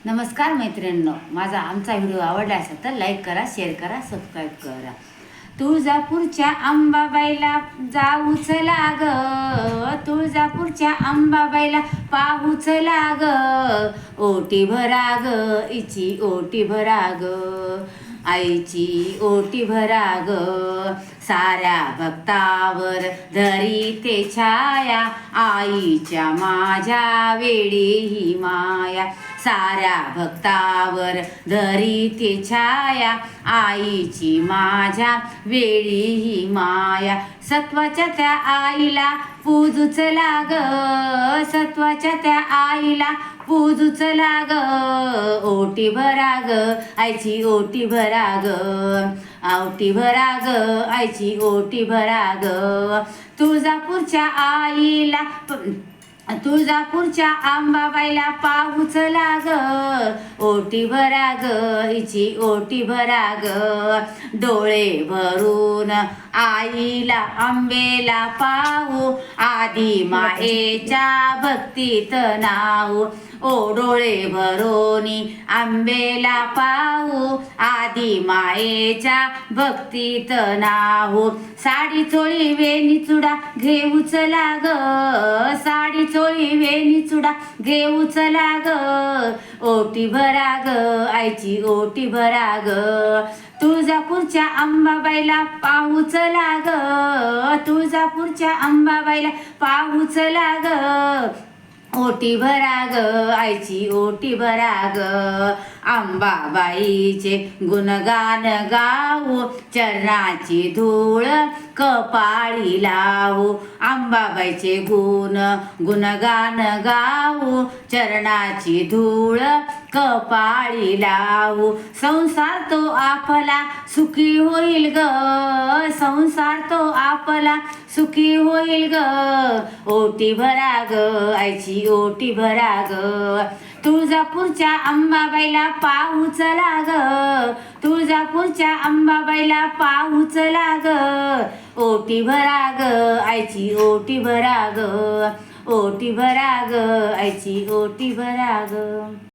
नमस्कार मैत्रिणींनो, आमचा व्हिडिओ आवडला असेल तर लाईक करा, शेअर करा, सबस्क्राईब करा. तुळजापूरच्या अंबाबाईला जाऊच लाग, तुळजापूरच्या अंबाबाईला पाहूच लाग, ओटी भरा ग इची ओटी भरा ग, आईची ओटी भरा ग. साऱ्या भक्तावर धरी ते छाया, आईच्या माझ्या वेडी ही माया. साऱ्या भक्तावर धरी ते छाया, आईची माझ्या वेळी ही माया. सत्वाच्या त्या आईला पूजूच लाग, सत्वाच्या त्या आईला पूजूच लाग, ओटी भरा ग आईची ओटी भरा ग, ओटी भरा ग आईची ओटी भरा ग. तुळजापूरच्या आईला तुळजापूरच्या अंबाबाईला पाहूच लाग, ओटी भरा ग हिची ओटी भरा ग. डोळे भरून आईला अंबेला पाहू, आधी मायेच्या भक्तीत नाहू. ओ डोळे भरोनी आंबेला पाहू, आधी मायेच्या भक्तीत नाहू. साडी चोळी वेणी चुडा घेऊच लाग, साडी चोळी वेणी चुडा घेऊच लाग, ओटी भरा ग आईची ओटी भरा ग. तुळजापूरच्या अंबाबाईला पाहूच लाग, तुळजापूरच्या अंबाबाईला पाहूच लाग, ओटी भरा ग आईची ओटी भरा ग. अंबाबाईचे गुणगान गाऊ, चरणाची धूळ कपाळी लावू. अंबाबाईचे गुणगान गाऊ, चरणाची धूळ कपाळी लावू. संसार तो आपला सुखी होईल ग, संसार तो आपला सुखी होईल ग, ओटी भरा ग आईची ओटी भरा ग. तुळजापूरच्या अंबाबाईला पाहूच लाग, तुळजापूरच्या अंबाबाईला पाहूच लाग, ओटी भरा ग आईची ओटी भरा ग, ओटी भरा ग आईची ओटी भरा ग.